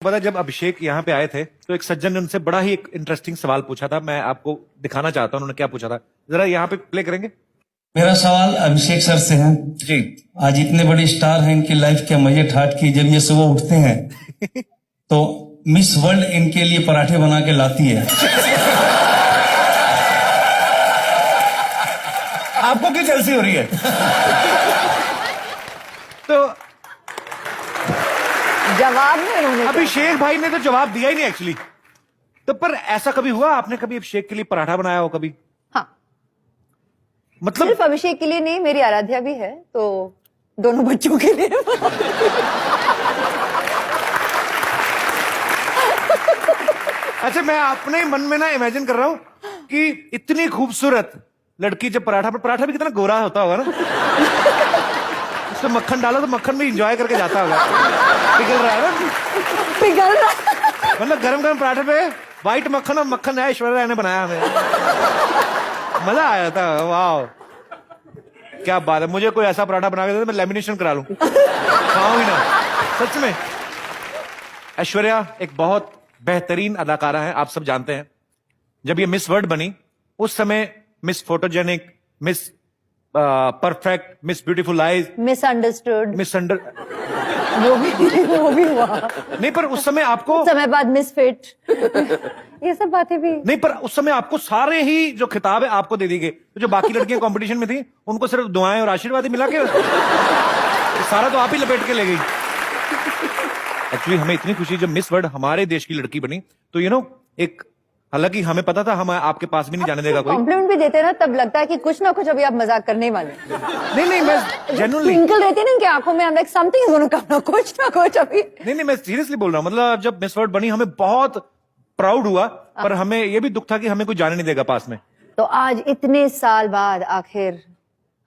पता जब अभिषेक यहाँ पे आए थे तो एक सज्जन ने उनसे बड़ा ही एक इंटरेस्टिंग सवाल पूछा था। मैं आपको दिखाना चाहता हूँ उन्होंने क्या पूछा था, जरा यहाँ पे प्ले करेंगे। मेरा सवाल अभिषेक सर से है जी। आज इतने बड़े स्टार हैं, इनकी लाइफ क्या मजे ठाट की। जब ये सुबह उठते हैं तो मिस वर्ल्ड इनके लिए पराठे बना के लाती है। आपको क्यों जलसी हो रही है? तो जवाब में उन्होंने अभिषेक भाई ने तो जवाब दिया ही नहीं एक्चुअली। तो पर ऐसा कभी हुआ आपने कभी अभिषेक के लिए पराठा बनाया हो कभी? हाँ, मतलब सिर्फ अभिषेक के लिए नहीं, मेरी आराध्या भी है तो दोनों बच्चों के लिए। अच्छा, मैं अपने मन में ना इमेजिन कर रहा हूं कि इतनी खूबसूरत लड़की जब पराठा भी कितना गोरा होता होगा ना, उसमें मक्खन डालो तो मक्खन भी एंजॉय करके जाता होगा। पिघल रहा है ना, पिघल रहा। मतलब गरम गरम पराठे पे व्हाइट मक्खन और मक्खन है ऐश्वर्या ने बनाया हमें, मजा आया था। वाह क्या बात है, मुझे कोई ऐसा पराठा बना के दे तो मैं लेमिनेशन करा लूं, खाऊं ही ना। सच में ऐश्वर्या एक बहुत बेहतरीन अदाकारा है, आप सब जानते हैं। जब ये मिस वर्ल्ड बनी उस समय miss photogenic, miss perfect, miss beautiful eyes, misunderstood, वो भी हुआ। नहीं पर उस समय आपको समय बाद मिसफिट, ये सब बातें भी नहीं, पर उस समय आपको सारे ही जो खिताब है आपको दे दी गई। तो जो बाकी लड़कियां कंपटीशन में थी उनको सिर्फ दुआएं और आशीर्वाद ही मिला के सारा तो आप ही लपेट के ले गई। एक्चुअली हमें इतनी खुशी जब मिस वर्ल्ड हमारे देश की लड़की बनी तो एक, हालांकि हमें पता था हम आपके पास भी नहीं जाने देगा कोई। कॉम्प्लीमेंट भी देते ना तब लगता है कि कुछ ना कुछ अभी आप मजाक करने वाले। नहीं मैं जेन्युइनली ट्विंकल रहती है ना इनकी आंखों में, like something is gonna come, कुछ ना कुछ अभी। नहीं मैं सीरियसली बोल रहा हूँ। मतलब जब मिस वर्ल्ड बनी हमें बहुत प्राउड हुआ, पर हमें यह भी दुख था कि हमें कोई जाने नहीं देगा पास में। तो आज इतने साल बाद आखिर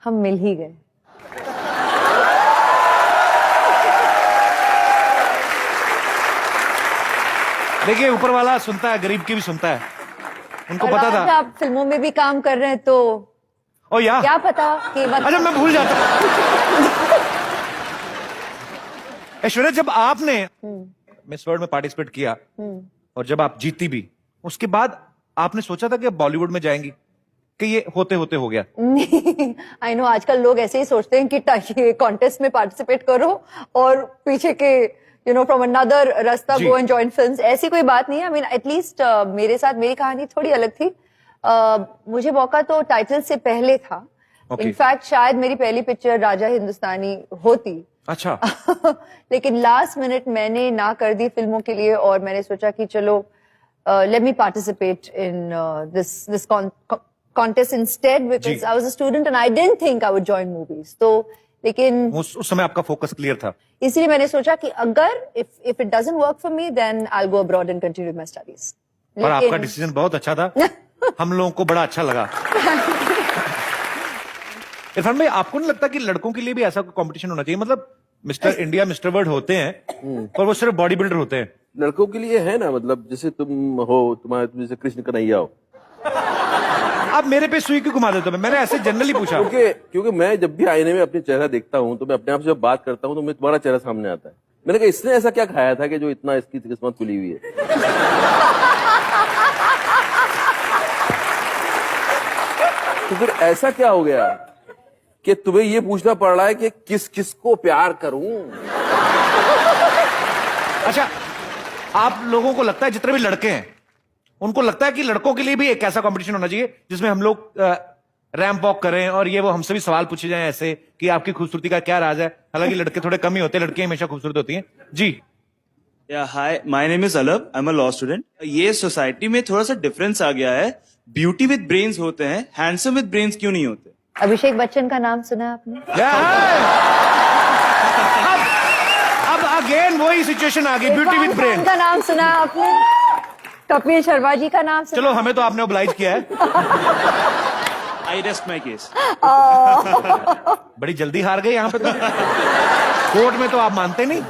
हम मिल ही गए। देखिए ऊपर वाला सुनता है, गरीब की भी सुनता है। उनको पता था आप फिल्मों में भी काम कर रहे हैं तो ओ यार क्या पता कि अच्छा मैं भूल जाता। ऐश्वर्या जब आपने मिस वर्ल्ड में पार्टिसिपेट किया और जब आप जीती भी, उसके बाद आपने सोचा था कि अब बॉलीवुड में जाएंगी कि ये होते होते हो गया? आई नो आजकल लोग ऐसे ही सोचते हैं कि कॉन्टेस्ट में पार्टिसिपेट करो और पीछे के फ्रॉम अनदर रास्ता गो एंड जॉइन फिल्म्स। ऐसी कोई बात नहीं है। आई मीन एटलीस्ट मेरे साथ मेरी कहानी थोड़ी अलग थी। मुझे मौका तो टाइटल से पहले था। इनफैक्ट शायद मेरी पहली पिक्चर राजा हिंदुस्तानी होती। अच्छा। लेकिन लास्ट मिनट मैंने ना कर दी फिल्मों के लिए और मैंने सोचा कि चलो let me participate in this contest instead because I was a student and I didn't think I would join movies. तो लेकिन उस समय आपका फोकस क्लियर था, इसलिए मैंने सोचा कि अगर if it doesn't work for me then I will go abroad and continue my studies. और आपका डिसीजन बहुत अच्छा था। हम लोगों को बड़ा अच्छा लगा। इरफान भाई आपको नहीं लगता कि लड़कों के लिए भी ऐसा कंपटीशन होना चाहिए? मतलब मिस्टर इंडिया, मिस्टर वर्ल्ड होते हैं पर वो सिर्फ बॉडी बिल्डर होते हैं। लड़कों के लिए है ना, मतलब जैसे तुम हो, तुम जैसे कृष्ण कन्हैया हो। आप मेरे पे सुई क्यों घुमा देते हो? मैंने ऐसे जनरली पूछा। क्योंकि मैं जब भी आईने में अपने चेहरा देखता हूँ तो मैं अपने आप से जब बात करता हूँ तो मैं तुम्हारा चेहरा सामने आता है। मैंने कहा इसने ऐसा क्या खाया था कि जो इतना इसकी किस्मत खुली हुई है। तो फिर ऐसा क्या हो गया कि तुम्हें ये पूछना पड़ रहा है कि किस किस को प्यार करूं? अच्छा, आप लोगों को लगता है जितने भी लड़के हैं उनको लगता है कि लड़कों के लिए भी एक ऐसा कंपटीशन होना चाहिए जिसमें हम लोग रैंप वॉक करें और ये वो हमसे भी सवाल पूछे जाएं ऐसे कि आपकी खूबसूरती का क्या राज है? हालांकि लड़के थोड़े कम ही होते हैं, लड़कियां हमेशा खूबसूरत होती हैं। जी हाय, माय नेम इज अलग, I am a law student. ये सोसाइटी में थोड़ा सा डिफरेंस आ गया है। ब्यूटी विद ब्रेन्स होते हैं, हैंडसम विद ब्रेन्स क्यों नहीं होते? अभिषेक बच्चन का नाम सुना है आपने? अब अगेन वही सिचुएशन आ गई, ब्यूटी विद ब्रेन का नाम सुना है आपने? कपिल शर्मा जी का नाम सुना? चलो हमें तो आपने ओब्लाइज किया है। आई रेस्ट माई केस। बड़ी जल्दी हार गए यहाँ पे तो। कोर्ट में तो आप मानते नहीं।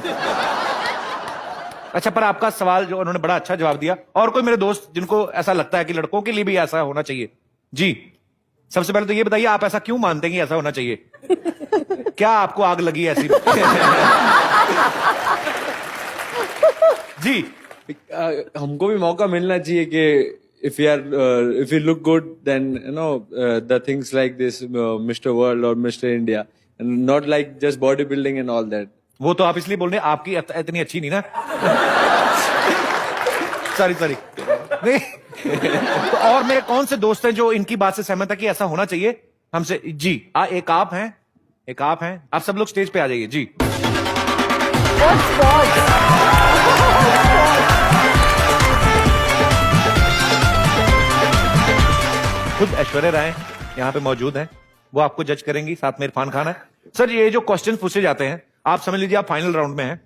अच्छा, पर आपका सवाल जो उन्होंने बड़ा अच्छा जवाब दिया। और कोई मेरे दोस्त जिनको ऐसा लगता है कि लड़कों के लिए भी ऐसा होना चाहिए? जी सबसे पहले तो ये बताइए आप ऐसा क्यों मानते हैं कि ऐसा होना चाहिए? क्या आपको आग लगी ऐसी? जी हमको भी मौका मिलना चाहिए कि if you look good, then the things like this, Mr. World or Mr. India, and not like just bodybuilding and all that. वो तो आप इसलिए बोल रहे हैं, आपकी इतनी अच्छी नहीं ना। सॉरी नहीं। तो और मेरे कौन से दोस्त हैं जो इनकी बात से सहमत है कि ऐसा होना चाहिए हमसे? जी एक आप हैं, आप सब लोग स्टेज पे आ जाइए जी। खुद ऐश्वर्या राय यहाँ पे मौजूद हैं, वो आपको जज करेंगी, साथ में इरफान खान है। सर ये जो क्वेश्चन पूछे जाते हैं, आप समझ लीजिए आप फाइनल राउंड में हैं,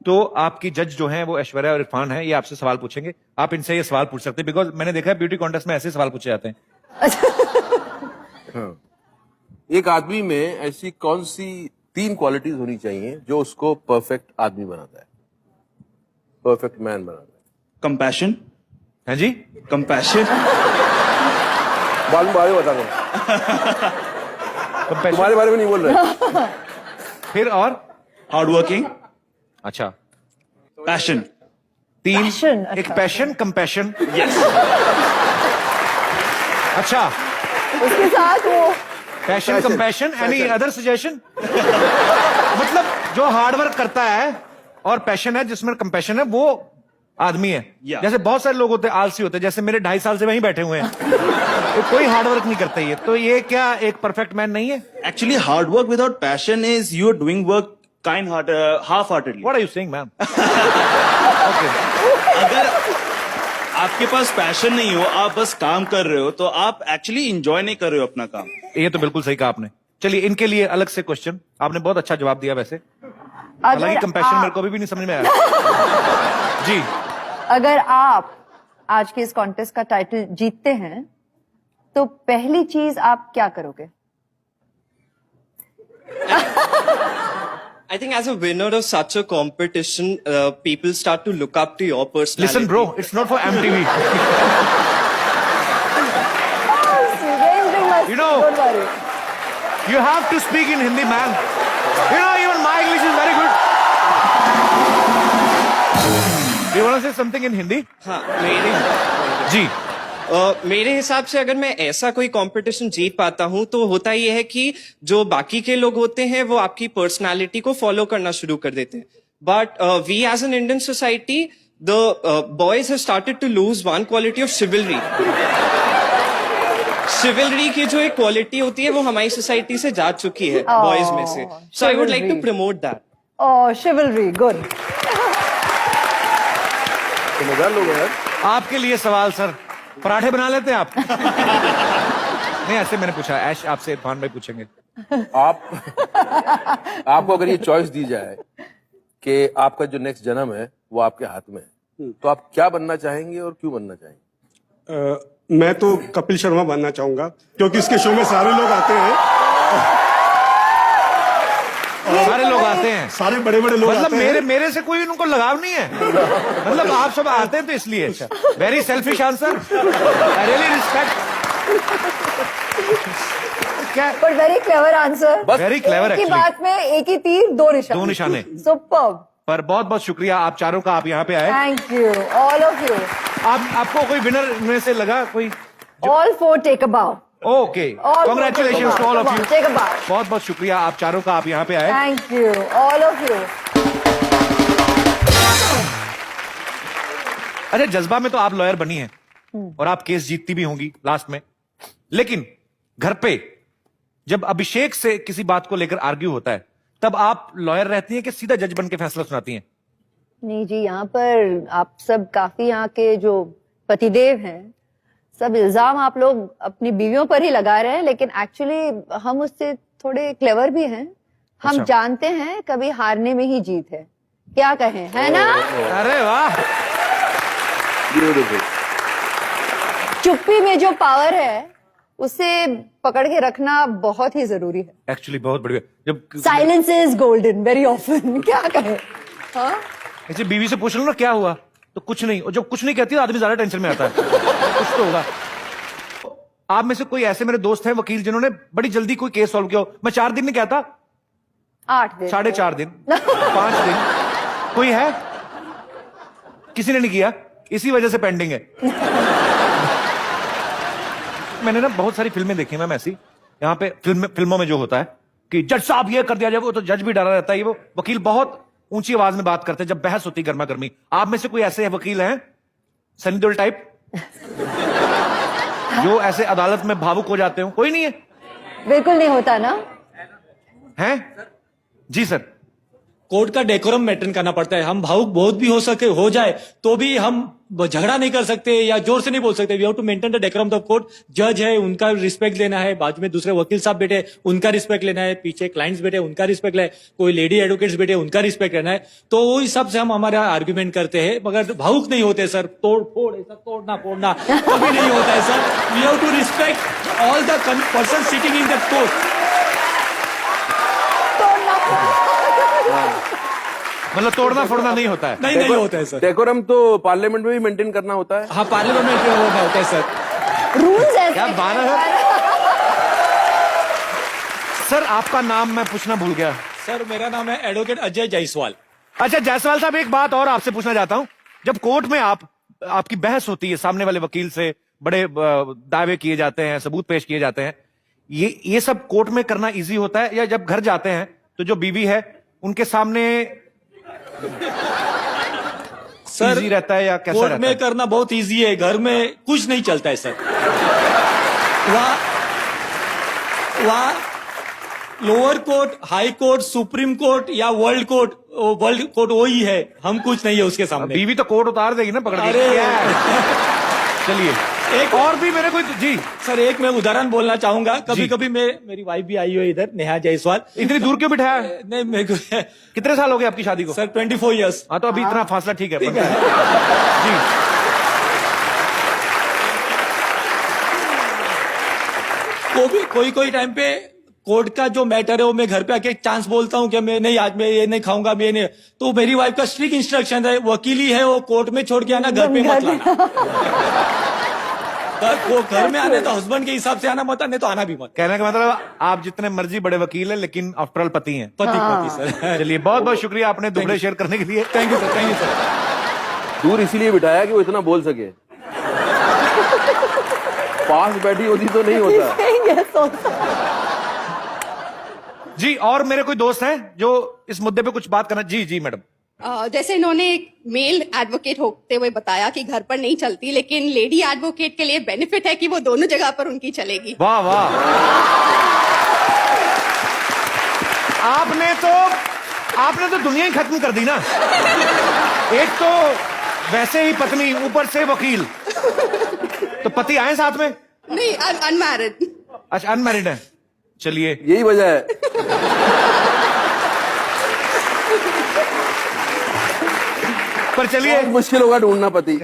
तो आपकी जज जो हैं वो ऐश्वर्या और इरफान है, ये आपसे सवाल पूछेंगे। आप इनसे ये सवाल पूछ सकते हैं, बिकॉज मैंने देखा है ब्यूटी कॉन्टेस्ट में ऐसे सवाल पूछे जाते हैं। हाँ। एक आदमी में ऐसी कौन सी 3 क्वालिटीज होनी चाहिए जो उसको परफेक्ट आदमी बनाता है, परफेक्ट मैन बनाता है? कंपैशन। हैं जी? कंपैशन। बाद में बता दो। तुम्हारे बारे में नहीं बोल रहे। फिर और हार्ड वर्किंग। अच्छा, पैशन। 3। Passion, एक अच्छा। Passion, compassion. यस। अच्छा, उसके साथ वो passion, compassion, any other suggestion? मतलब जो हार्ड वर्क करता है और पैशन है, जिसमें कंपैशन है, वो आदमी है। Yeah. जैसे बहुत सारे लोग होते हैं आलसी होते हैं, जैसे मेरे 2.5 साल से वहीं बैठे हुए हैं। तो कोई हार्ड वर्क नहीं करता ये, तो ये क्या एक परफेक्ट मैन नहीं है? Actually, hard work without passion is you are doing work half-heartedly. What are you saying, man? अगर आपके पास पैशन नहीं हो, आप बस काम कर रहे हो, तो आप एक्चुअली एंजॉय नहीं कर रहे हो अपना काम। ये तो बिल्कुल सही कहा आपने। चलिए इनके लिए अलग से क्वेश्चन, आपने बहुत अच्छा जवाब दिया वैसे, हालांकि अगर कंपैशन मेरे आप, को अभी भी नहीं समझ में आया। जी अगर आप आज के इस कॉन्टेस्ट का टाइटल जीतते हैं तो पहली चीज आप क्या करोगे? I think as a winner of such a competition, people start to look up to your personality. Listen bro, it's not for MTV. You know, Don't worry. you have to speak in Hindi, man. You know, even my English is very good. Do you want to say something in Hindi? हाँ, जी मेरे हिसाब से अगर मैं ऐसा कोई competition जीत पाता हूं तो होता ये है कि जो बाकी के लोग होते हैं वो आपकी पर्सनालिटी को फॉलो करना शुरू कर देते हैं, but we as an Indian society the boys have started to lose one quality of chivalry. Chivalry की जो एक क्वालिटी होती है वो हमारी सोसाइटी से जा चुकी है बॉयज में से, so I would like to promote that. Oh, chivalry, good. समझदार लोग हैं यार। आपके लिए सवाल सर, पराठे बना लेते हैं आप? नहीं ऐसे मैंने पूछा, ऐश आपसे इरफान भाई पूछेंगे। आपको अगर ये चॉइस दी जाए कि आपका जो नेक्स्ट जन्म है वो आपके हाथ में है, तो आप क्या बनना चाहेंगे और क्यों बनना चाहेंगे? मैं तो कपिल शर्मा बनना चाहूंगा क्योंकि इसके शो में सारे लोग आते हैं, सारे लोग आते हैं, सारे बड़े बड़े लोग मतलब आते हैं। मेरे से कोई उनको लगाव नहीं है, मतलब आप सब आते हैं तो इसलिए। Very selfish answer, I really respect. क्या But very clever answer. Very clever एक ही एक्चुअली। बात में एक ही तीर दो निशाने। दो निशाने। Superb. पर बहुत बहुत शुक्रिया आप चारों का, आप यहाँ पे आए। Thank you, all of you. आपको कोई विनर में से लगा कोई? All four take a bow. Okay, All congratulations to all of you. Take a bow. बहुत बहुत शुक्रिया आप चारों का, आप यहाँ पे आए। Thank you, all of you. अच्छा, जज्बा में तो आप लॉयर बनी हैं और आप केस जीतती भी होंगी लास्ट में, लेकिन घर पे जब अभिषेक से किसी बात को लेकर आर्ग्यू होता है तब आप लॉयर रहती हैं कि सीधा जज बन के फैसला सुनाती हैं? नहीं जी, यहाँ पर आप सब काफी यहाँ के जो पतिदेव हैं, सब इल्जाम आप लोग अपनी बीवियों पर ही लगा रहे हैं, लेकिन एक्चुअली हम उससे थोड़े क्लेवर भी हैं। हम अच्छा। जानते हैं कभी हारने में ही जीत है, क्या कहें, है ना? अरे वाह, Beautiful. चुप्पी में जो पावर है उसे पकड़ के रखना बहुत ही जरूरी है। एक्चुअली बहुत बढ़िया। जब silence is golden very often, क्या कहें। हाँ, ऐसे बीवी से पूछ लो ना क्या हुआ, तो कुछ नहीं, और जब कुछ नहीं कहती तो आदमी ज्यादा टेंशन में आता है। कुछ तो होगा। आप में से कोई ऐसे मेरे दोस्त हैं वकील जिन्होंने बड़ी जल्दी कोई केस सॉल्व किया हो? मैं 4 दिन नहीं कहता, 8 दिन, 4.5 दिन, 5 दिन, कोई है? किसी ने नहीं किया, इसी वजह से पेंडिंग है। मैंने ना बहुत सारी फिल्में देखी मैम ऐसी, यहाँ पे फिल्मों में जो होता है कि जज साहब ये कर दिया जाए, वो तो जज भी डरा रहता है, ये वो वकील बहुत ऊंची आवाज में बात करते हैं जब बहस होती गर्मा गर्मी। आप में से कोई ऐसे वकील हैं सनी देओल टाइप जो ऐसे अदालत में भावुक हो जाते हो? कोई नहीं है? बिल्कुल नहीं होता ना। हैं? जी सर। कोर्ट का डेकोरम मेंटेन करना पड़ता है। हम भावुक बहुत भी हो जाए तो भी हम झगड़ा नहीं कर सकते या जोर से नहीं बोल सकते। We have to maintain the decorum of court. जज है, उनका रिस्पेक्ट लेना है, बाजू में दूसरे वकील साहब बैठे, उनका रिस्पेक्ट लेना है, पीछे क्लाइंट्स बैठे, उनका रिस्पेक्ट लेना है, कोई लेडी एडवोकेट्स बैठे, उनका रिस्पेक्ट लेना है। तो वो हिसाब से हम हमारा आर्ग्यूमेंट करते हैं, मगर भावुक नहीं होते सर। तोड़ फोड़, ऐसा तोड़ना फोड़ना कभी नहीं होता है sir. We have to respect all the person sitting in the court. मतलब तोड़ना फोड़ना नहीं होता है? नहीं होता है सर। डेकोरम तो पार्लियामेंट में भी मेंटेन करना होता है। हाँ, पार्लियामेंट में होता है सर। रूल्स ऐसे क्या बात है सर। आपका नाम मैं पूछना भूल गया। सर मेरा नाम है एडवोकेट अजय जायसवाल। अच्छा जायसवाल साहब, एक बात और आपसे पूछना चाहता हूं। जब कोर्ट में आपकी बहस होती है सामने वाले वकील से, बड़े दावे किए जाते हैं, सबूत पेश किए जाते हैं, ये सब कोर्ट में करना इजी होता है, या जब घर जाते हैं तो जो बीवी है उनके सामने सर इजी रहता है या कैसा कोर्ट रहता में है? करना बहुत इजी है, घर में कुछ नहीं चलता है सर। वहाँ lower court, high court, supreme court या वर्ल्ड कोर्ट वही है, हम कुछ नहीं है उसके सामने। बीवी तो कोर्ट उतार देगी ना पकड़ के। अरे क्या है? चलिए एक और भी मेरे को जी सर, एक मैं उदाहरण बोलना चाहूंगा। कभी कभी मेरी वाइफ भी आई हुई है इधर, नेहा जायसवाल। इतनी दूर क्यों बिठाया? नहीं, मेरे को कितने साल हो गए आपकी शादी को? Sir 24 years. हाँ तो अभी इतना फासला ठीक है। जी कोई टाइम पे कोर्ट का जो मैटर है वो मैं घर पे आके चांस बोलता हूँ कि मैं नहीं, आज मैं ये नहीं खाऊंगा, मैं नहीं। तो मेरी वाइफ का स्ट्रिक्ट इंस्ट्रक्शन है, वकीली है वो कोर्ट में छोड़ के आना, घर पे मत लाना। वो घर में आने तो हस्बैंड के हिसाब से आना, मत आने तो आना भी मत। कहने का मतलब आप जितने मर्जी बड़े वकील हैं लेकिन आफ्टर ऑल पति हैं। पति सर। चलिए बहुत बहुत शुक्रिया आपने दुबड़े शेयर करने के लिए। Thank you sir. दूर इसीलिए बिठाया कि वो इतना बोल सके। पास बैठी होती तो नहीं होता। जी और मेरे कोई दोस्त हैं जो इस मुद्दे पे कुछ बात करना। जी मैडम। जैसे इन्होंने एक मेल एडवोकेट होते हुए बताया कि घर पर नहीं चलती, लेकिन लेडी एडवोकेट के लिए बेनिफिट है कि वो दोनों जगह पर उनकी चलेगी। वाह वाह, आपने तो दुनिया ही खत्म कर दी ना। एक तो वैसे ही पत्नी, ऊपर से वकील, तो पति आए साथ में? नहीं, अनमैरिड। अच्छा अनमैरिड है। चलिए यही वजह है। पर चलिए मुश्किल होगा ढूंढना पति।